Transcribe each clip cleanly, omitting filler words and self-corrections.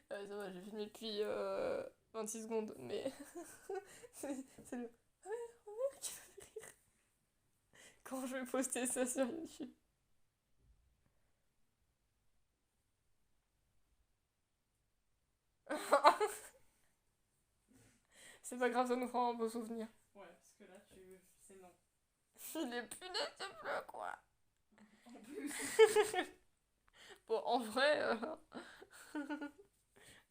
Ça va, j'ai filmé depuis 26 secondes, mais c'est le... Ah ouais, remarque qui va faire rire. Quand je vais poster ça sur YouTube. C'est pas grave, ça nous fera un beau souvenir. Ouais, parce que là, c'est non. Les punaises de bleu, quoi. En plus. Bon, en vrai, il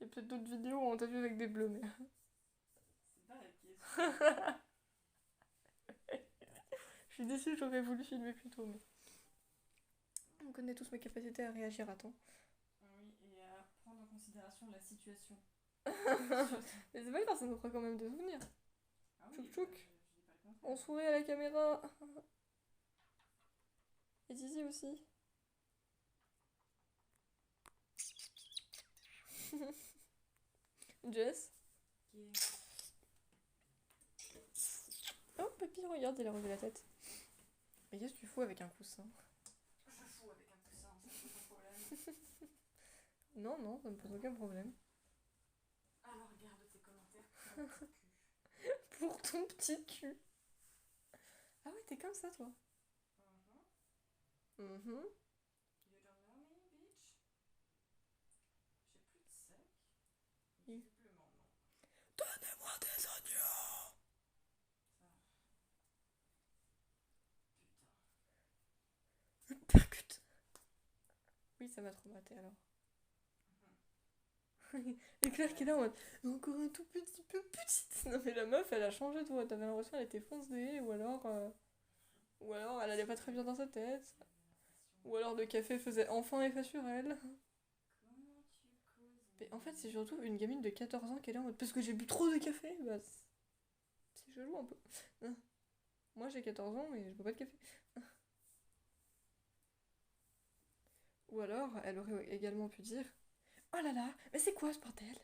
y a peut-être d'autres vidéos où on t'a vu avec des bleus, mais... C'est pas la question. Je suis déçue, j'aurais voulu filmer plus tôt, mais... On connaît tous mes capacités à réagir à temps. Ah oui, et à prendre en considération la situation. Mais c'est pas grave, ça nous fera quand même des souvenirs. Ah Tchouk oui, tchouk. je dis pas le On contraire. sourit à la caméra. Et Zizi aussi. Jess. Ok. Oh, papy, regarde, il a relevé la tête. Mais qu'est-ce que tu fous avec un coussin? Je fous avec un coussin, ça me pose un problème. Non, non, ça me pose aucun problème. Alors regarde tes commentaires pour mon petit cul. Pour ton petit cul. Ah ouais, t'es comme ça, toi. Mhm. You don't know me, bitch. J'ai plus de sac. Oui. Visiblement, non. Donnez-moi des oignons. Ça. Putain. Percute. Oui, ça m'a traumaté alors. Et Claire qui est là en mode encore un tout petit peu petite. Non mais la meuf elle a changé de voix. T'avais l'impression qu'elle était foncée ou alors elle allait pas très bien dans sa tête. J'avais l'impression. Ou alors le café faisait enfin effet sur elle. Comment tu causes? Mais en fait c'est surtout une gamine de 14 ans qui est là en mode parce que j'ai bu trop de café. Bah c'est chelou un peu. Moi j'ai 14 ans mais je bois pas de café. Ou alors elle aurait également pu dire oh là là mais c'est quoi ce bordel.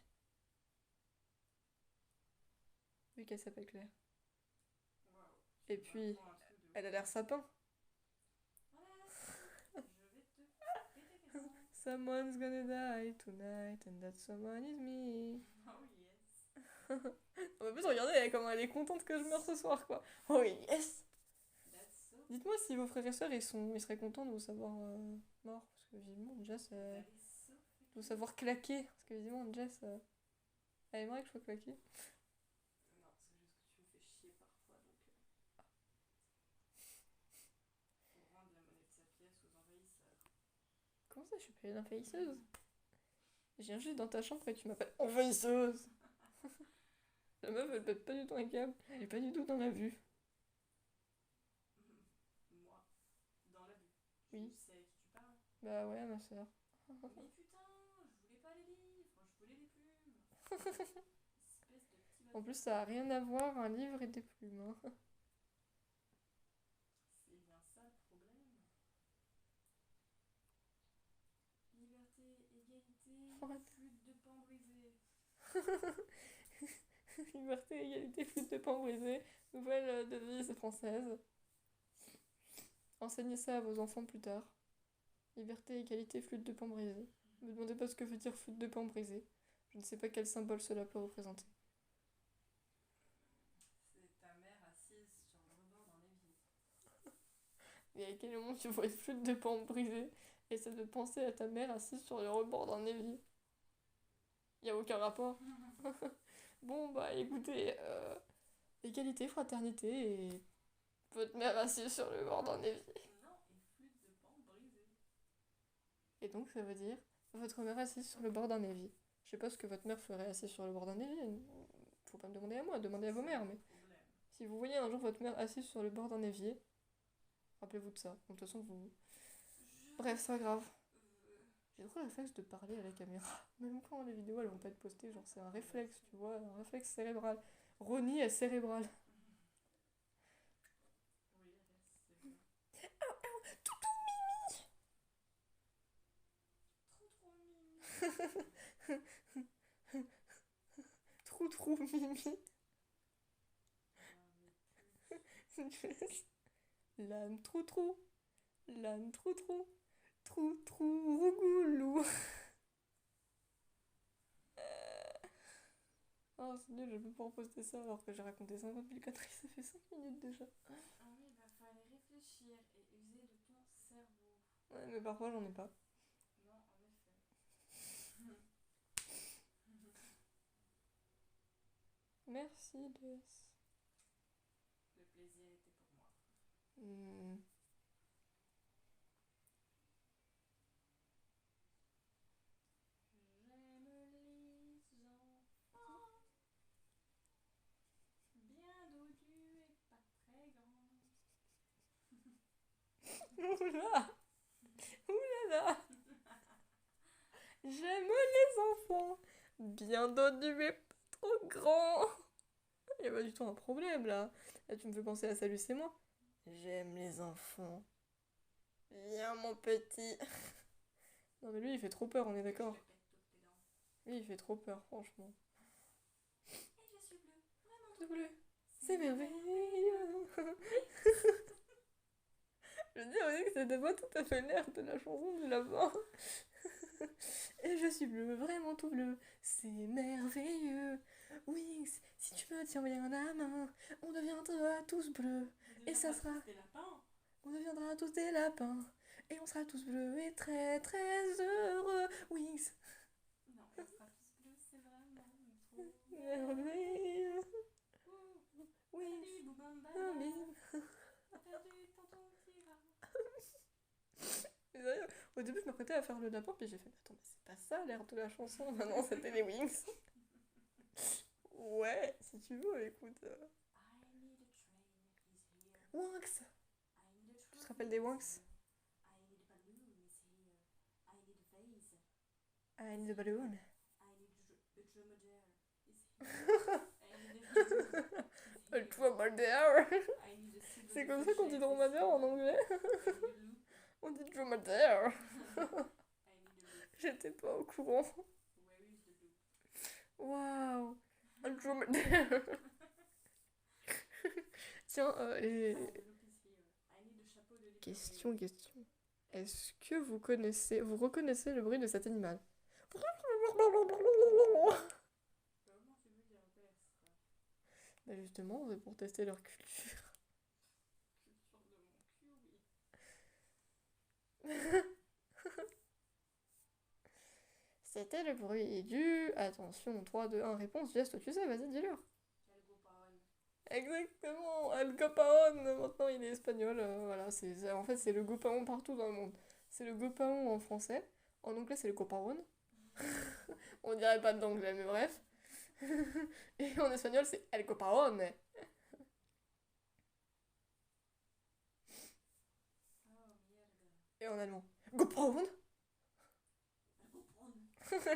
Vu qu'elle s'appelle Claire. Waouh. Et C'est puis vraiment un truc de elle a ouf. l'air sapin. Voilà, je vais te péter tes dents. Someone's gonna die tonight and that someone is me. Oh yes. En plus, regardez comment elle est contente que je meure ce soir, quoi. Oh yes. That's so. Dites-moi si vos frères et sœurs, ils seraient contents de vous savoir mort. Parce que visiblement, Jess That is so de vous fucking. savoir claquer. Parce que visiblement, Jess, elle aimerait que je sois claquée. Non, c'est juste que tu me fais chier parfois, donc faut rendre la monnaie de sa pièce aux envahisseurs. Comment ça, je suis pas une envahisseuse? Je viens juste dans ta chambre et tu m'appelles envahisseuse. La meuf, elle pète pas du tout un câble. Elle est pas du tout dans la vue. Moi, dans la vue. Oui. Je sais à qui tu parles. Bah ouais, ma soeur. Mais putain, je voulais pas les livres, je voulais les plumes. Espèce de petit En plus, bâtard. ça a rien à voir, un livre et des plumes. Hein. C'est bien ça le problème. Liberté, égalité, What? flûte de pan brisé. Liberté, égalité, flûte de pan brisé. Nouvelle devise française. Enseignez ça à vos enfants plus tard. Liberté, égalité, flûte de pan brisé. Ne me demandez pas ce que veut dire flûte de pan brisé. Je ne sais pas quel symbole cela peut représenter. C'est ta mère assise sur le rebord d'un évier. Et à quel moment tu vois une flûte de pan brisé et ça te penser à ta mère assise sur le rebord d'un évier? Y a aucun rapport. Bon, bah écoutez, égalité, fraternité et votre mère assise sur le bord d'un évier. Non, et flûte de pan brisé. Et donc ça veut dire votre mère assise sur le bord d'un évier. Je sais pas ce que votre mère ferait assise sur le bord d'un évier. Faut pas me demander à moi, demandez à vos C'est mères. le Mais problème. si vous voyez un jour votre mère assise sur le bord d'un évier, rappelez-vous de ça. De toute façon, vous. Bref, c'est pas grave. J'ai trop le réflexe de parler à la caméra. Même quand les vidéos elles vont pas être postées, genre c'est un réflexe, tu vois, un réflexe cérébral. Ronnie est cérébral. Oui, c'est bien. Trop trop mimi. Trou trou mimi. Ah, mais plus. L'âne trou trou. L'âne trou trou. Trou trou rougoulou. Oh, c'est nul, je vais pouvoir poster ça alors que j'ai raconté 50 000 conneries, ça fait 5 minutes déjà. Ah oui, bah fallait réfléchir et user de ton cerveau. Ouais, mais parfois j'en ai pas. Non, en effet. Merci, DS. Le plaisir était pour moi. Hmm. J'aime les enfants. Bien dodus et pas très grands. Oula! Oulala! J'aime les enfants! Bien dodus mais pas trop grands! Y'a pas du tout un problème là. Là, tu me fais penser à Salut, c'est moi. J'aime les enfants. Viens, mon petit. Non, mais lui, il fait trop peur, on est Je d'accord. te pète toutes tes dents. Lui, il fait trop peur, franchement. Et je suis bleu, vraiment C'est tout bleu. bleu. C'est merveilleux. Je veux dire aussi que c'était pas tout à fait l'air de la chanson du lapin. Et je suis bleu, vraiment tout bleu. C'est merveilleux. Oui, si tu me tiens bien la main, on deviendra tous bleus. On Et ça deviendra sera. tous des lapins. On deviendra tous des lapins. Et on sera tous bleus et très très heureux. Wings. Non, on sera tous bleus, c'est vraiment trop Merveilleux. Ouh, Wings. Bali, boubamba, Ah, bim. t'as perdu tonton Tira. Et d'ailleurs, au début, je m'apprêtais à faire le lapin, puis j'ai fait, attends, mais c'est pas ça l'air de la chanson. Maintenant, c'était les Wings. Ouais, si tu veux, écoute. I need a train, he's here. Wanks. I need a Tu te truck, rappelles des he's Wanks? here. I need a balloon, he's here. I need a vase. I need a balloon. I need a dromedary, he's here. I need a balloon, he's A here. dromadaire. I need a silver C'est comme ça qu'on dit chef, dromadaire en anglais. I need a loop. On dit dromadaire. I need a loop. J'étais pas au courant. Where is the loop? Waouh. Un dromadaire. Tiens, Ah, the loop is here. I need a chapeau de question. Est-ce que vous reconnaissez le bruit de cet animal? Comment tu veux qu'ils reconnaissent ça? Bah justement, c'est pour tester leur culture. Culture de mon cul, oui. C'était le bruit du... Attention, 3, 2, 1, réponse, geste, tu sais, vas-y, dis-leur. El Gopaon. Exactement, El Copaon, maintenant il est espagnol, voilà, en fait c'est le Gopaon partout dans le monde. C'est le Gopaon en français, en anglais c'est le Copaon, on dirait pas de l'anglais mais bref. Et en espagnol c'est El Copaon. Oh merde. Et en allemand, Gopaon. El Gopaon.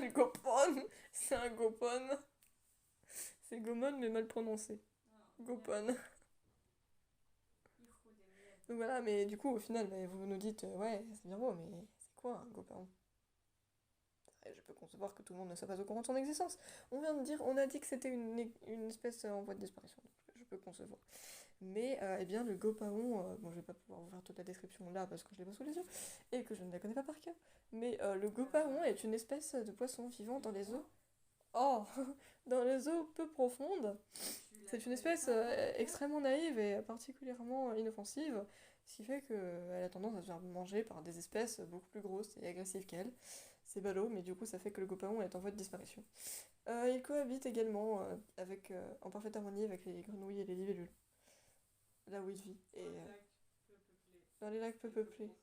Le Gopon, c'est un Gopon. C'est Gomon mais mal prononcé. Oh, Gopon. merde. Hijo de mierda. Donc voilà, mais du coup au final, bah, vous nous dites, ouais, c'est bien beau, mais c'est quoi un Gopon? Et je peux concevoir que tout le monde ne soit pas au courant de son existence. On a dit que c'était une espèce en voie de disparition, donc je peux concevoir. Mais, eh bien, le gopaon, bon, je vais pas pouvoir vous faire toute la description là parce que je l'ai pas sous les yeux et que je ne la connais pas par cœur. Mais le gopaon est une espèce de poisson vivant dans les eaux. Oh, dans les eaux peu profondes. C'est une espèce extrêmement naïve et particulièrement inoffensive, ce qui fait qu'elle a tendance à se faire manger par des espèces beaucoup plus grosses et agressives qu'elle. C'est ballot, mais du coup ça fait que le gopaon est en voie de disparition. Il cohabite également en parfaite harmonie avec les grenouilles et les libellules, là où il vit. Et dans les lacs peu peuplés.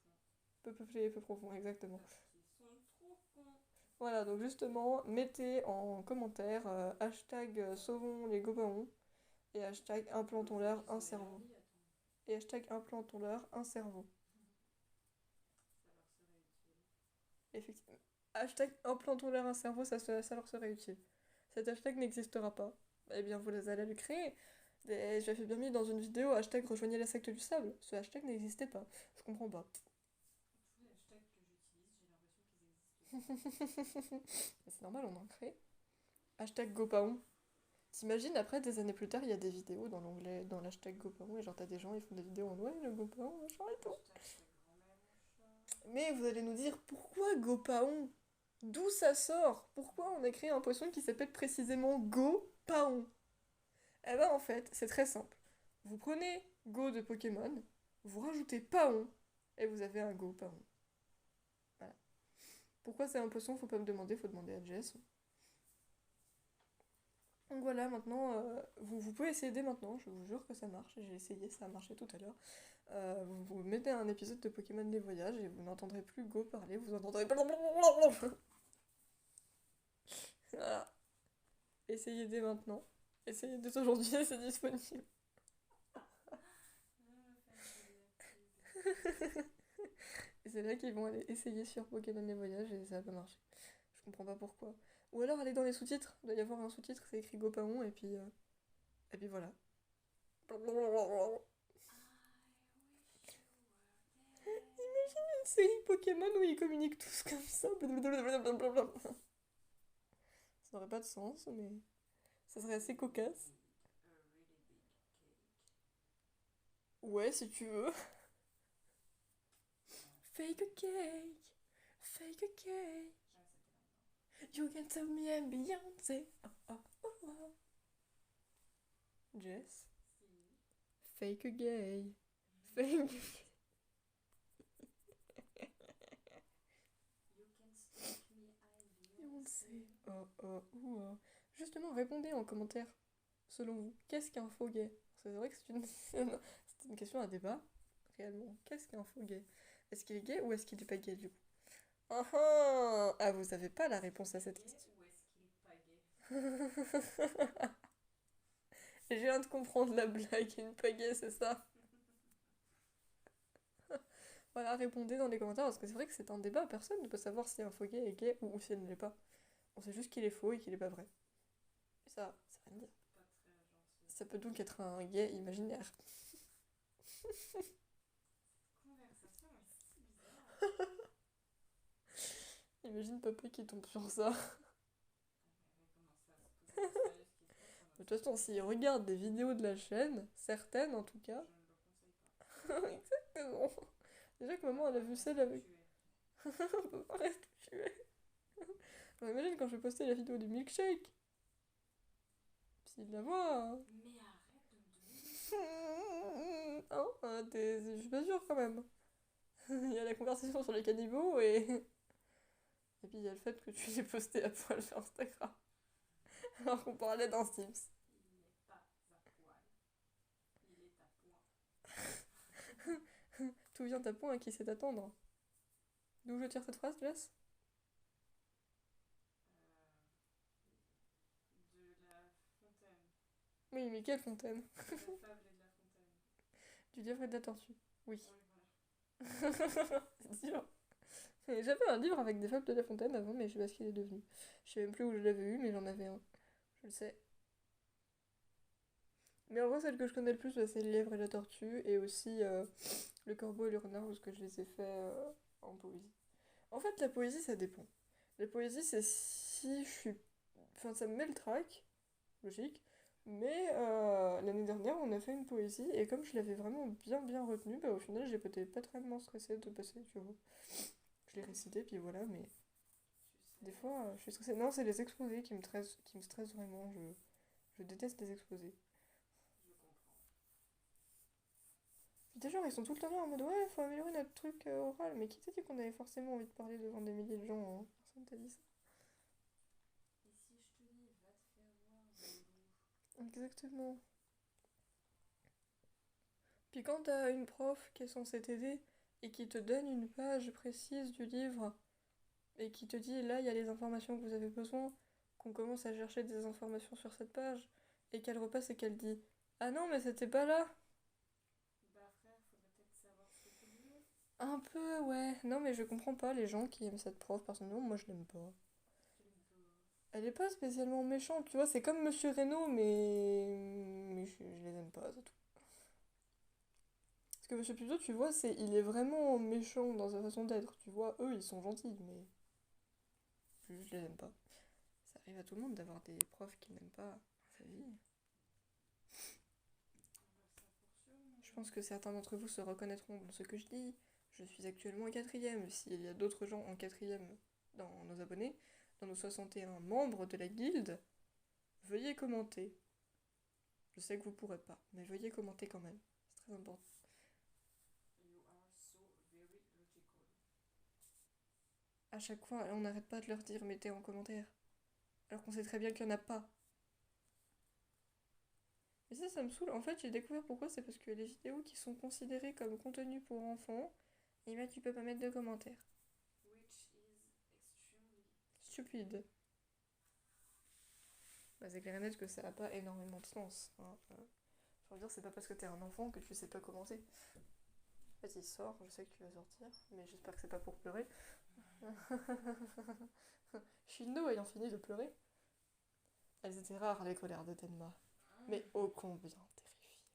Peu peuplés et peu profonds, exactement. Parce qu'ils sont trop cons. Voilà, donc justement, mettez en commentaire hashtag sauvons les gopaons et hashtag implantons-leur un cerveau. Et hashtag implantons-leur un cerveau. Ça leur serait utile. Effectivement. Hashtag implantons-leur un cerveau, ça leur serait utile. Cet hashtag n'existera pas. Eh bien, vous allez le créer. Et j'avais bien mis dans une vidéo hashtag rejoignez la secte du sable. Ce hashtag n'existait pas. Je comprends pas. Tous les hashtags que j'utilise, j'ai l'impression qu'ils existent. C'est normal, on en crée. Hashtag gopaon. T'imagines, après, des années plus tard, il y a des vidéos dans l'onglet, dans l'hashtag gopaon, et genre t'as des gens, ils font des vidéos en ouais, le gopaon, machin et tout. Hashtag ta grand-mère, mon chat. Mais vous allez nous dire, pourquoi gopaon? D'où ça sort? Pourquoi on a créé un poisson qui s'appelle précisément Go? Paon. Eh ben en fait, c'est très simple. Vous prenez Go de Pokémon, vous rajoutez Paon, et vous avez un Go Paon. Voilà. Pourquoi c'est un poisson, faut pas me demander, faut demander à Jess. Donc voilà, maintenant, vous pouvez essayer dès maintenant, je vous jure que ça marche, j'ai essayé, ça a marché tout à l'heure. Vous mettez un épisode de Pokémon des voyages et vous n'entendrez plus Go parler, vous entendrez... Voilà. Essayez dès maintenant. Essayez dès aujourd'hui, c'est disponible. Et c'est là qu'ils vont aller essayer sur Pokémon les voyages et ça va pas marcher. Je comprends pas pourquoi. Ou alors aller dans les sous-titres, il doit y avoir un sous-titre, c'est écrit Gopaon et puis voilà. Une série Pokémon où ils communiquent tous comme ça. Ça n'aurait pas de sens, mais ça serait assez cocasse. Ouais, si tu veux. Fake a cake, fake a cake. You can tell me I'm Beyoncé. Oh, oh, oh, oh. Jess, fake a gay. Fake. Beyoncé. Oh, oh, oh, oh. Justement, répondez en commentaire. Selon vous, qu'est-ce qu'un faux gay? C'est vrai que c'est une question à débat, réellement. Qu'est-ce qu'un faux gay? Est-ce qu'il est gay ou est-ce qu'il est pas gay du coup? Ah ah! Ah, vous avez pas la réponse à cette question. Ou est-ce qu'il est pas gay? Je viens de comprendre la blague, une pagaie, c'est ça. Voilà, répondez dans les commentaires parce que c'est vrai que c'est un débat, personne ne peut savoir si un faux gay est gay ou si elle ne l'est pas. On sait juste qu'il est faux et qu'il est pas vrai. Et ça veut rien dire. Pas très gentil. Ça peut donc être un gay imaginaire. Conversation est si bizarre. Imagine papa qui tombe sur ça. Elle va commencer à se poser de sérieuses questions sur De notre toute façon, s'il regarde des vidéos de la chaîne, certaines en tout cas. Je ne le conseille pas. Exactement. Déjà que maman elle a vu celle avec. On peut pas rester tué. Alors, imagine quand je vais poster la vidéo du milkshake. S'il la voit. Hein. Mais arrête de me donner. Hein, je suis pas sûre quand même. Il y a la conversation sur les cannibaux et. Et puis il y a le fait que tu l'aies posté à poil sur Instagram. Alors qu'on parlait d'un Sims. Il n'est pas à poil. Il est à point. Tout vient à point à qui sait attendre. D'où je tire cette phrase, Jess? De la fontaine. Oui, mais quelle fontaine? De la fable et de la fontaine. Du lièvre et de la tortue. Oui. Oui, voilà. C'est dur. Et j'avais un livre avec des fables de La Fontaine avant, mais je sais pas ce qu'il est devenu. Je sais même plus où je l'avais eu, mais j'en avais un. Je le sais. Mais en vrai, celle que je connais le plus, bah, c'est le lièvre et la tortue, et aussi le corbeau et le renard, parce que je les ai faits en poésie. En fait, la poésie, ça dépend. La poésie, c'est si je suis... Enfin, ça me met le trac, logique. Mais l'année dernière, on a fait une poésie, et comme je l'avais vraiment bien retenue, bah, au final, j'étais pas tellement stressée de passer, tu vois. Je l'ai récité, puis voilà, mais Tu des sais. fois, je suis stressée. Non, c'est les exposés qui me stressent vraiment. Je déteste les exposés. Je comprends. Puis des gens, ils sont tout le temps là en mode ouais, faut améliorer notre truc oral. Mais qui t'a dit qu'on avait forcément envie de parler devant des milliers de gens, hein? Personne t'a dit ça. Et si je te dis, va te faire voir, mon loup. Exactement. Puis quand t'as une prof qui est censée t'aider et qui te donne une page précise du livre et qui te dit là, il y a les informations que vous avez besoin, qu'on commence à chercher des informations sur cette page et qu'elle repasse et qu'elle dit ah non, mais c'était pas là. Bah frère, faudrait peut-être savoir ce que tu veux. Un peu, ouais. Non, mais je comprends pas les gens qui aiment cette prof. Personnellement, moi, je l'aime pas. Je l'aime pas. Elle est pas spécialement méchante, tu vois. C'est comme Monsieur Reno, mais je les aime pas, c'est tout. Parce que Monsieur Puzo, tu vois, il est vraiment méchant dans sa façon d'être. Tu vois, eux, ils sont gentils, mais je les aime pas. Ça arrive à tout le monde d'avoir des profs qui n'aiment pas sa vie. Je pense que certains d'entre vous se reconnaîtront dans ce que je dis. Je suis actuellement en quatrième. S'il y a d'autres gens en quatrième dans nos abonnés, dans nos 61 membres de la guilde, veuillez commenter. Je sais que vous pourrez pas, mais veuillez commenter quand même. C'est très important. You are so very logical. À chaque fois, on n'arrête pas de leur dire mettez en commentaire. Alors qu'on sait très bien qu'il n'y en a pas. Et ça me saoule. En fait, j'ai découvert pourquoi. C'est parce que les vidéos qui sont considérées comme contenu pour enfants, et ben tu peux pas mettre de commentaires. Which is extremely Stupide. Bah, c'est clair et net que ça n'a pas énormément de sens. Hein. Je veux dire, c'est pas parce que t'es un enfant que tu sais pas commenter. Vas-y, sors, je sais que tu vas sortir, mais j'espère que c'est pas pour pleurer. Shindo ayant fini de pleurer. Elles étaient rares les colères de Tenma, mais ô combien terrifiantes.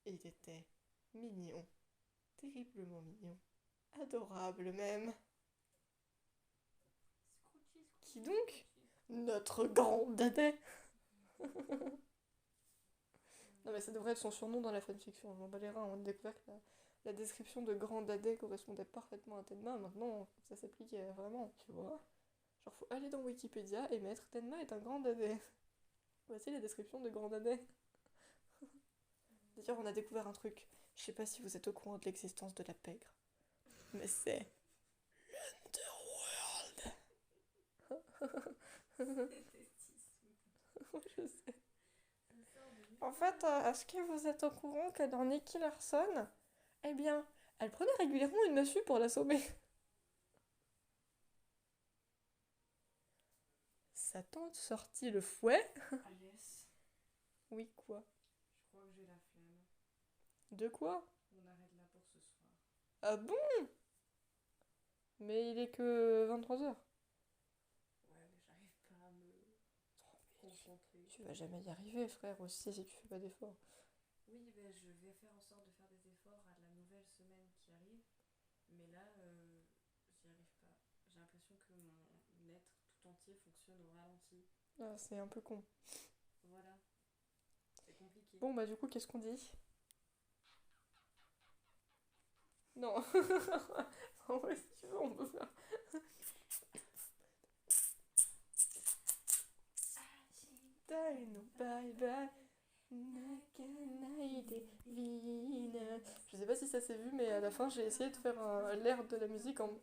Et il était mignon, terriblement mignon, adorable même. Scrooty, Qui donc? Notre grand dadais. Non mais ça devrait être son surnom dans la fanfiction, je m'en bats les reins, on a découvert que la description de grand dadais correspondait parfaitement à Tenma, maintenant ça s'applique vraiment, tu vois. Genre faut aller dans Wikipédia et mettre Tenma est un grand dadais. Voici la description de grand dadais. D'ailleurs on a découvert un truc, je sais pas si vous êtes au courant de l'existence de la pègre, mais c'est l'Underworld. Je sais. En fait, est-ce que vous êtes au courant que dans Nicky Larson, eh bien, elle prenait régulièrement une massue pour l'assommer. Sa tante sortit le fouet. Alice, Oui, quoi? je crois que j'ai la flemme. De quoi? On arrête là pour ce soir. Ah bon? Mais il est que 23h. Ouais, mais j'arrive pas à me concentrer. Tu vas jamais y arriver, frère, aussi, si tu fais pas d'efforts. Oui, ben je vais faire en sorte de faire des efforts à la nouvelle semaine qui arrive. Mais là, j'y arrive pas. J'ai l'impression que mon être tout entier fonctionne au ralenti. Ah, c'est un peu con. Voilà. C'est compliqué. Bon, bah du coup, qu'est-ce qu'on dit? Non. En vrai, si tu veux, on peut faire... Dino, bye bye. Je sais pas si ça s'est vu, mais à la fin j'ai essayé de faire l'air de la musique en. Oui,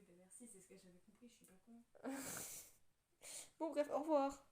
ben merci, c'est ce que j'avais compris, je suis pas con. Bon, bref, au revoir.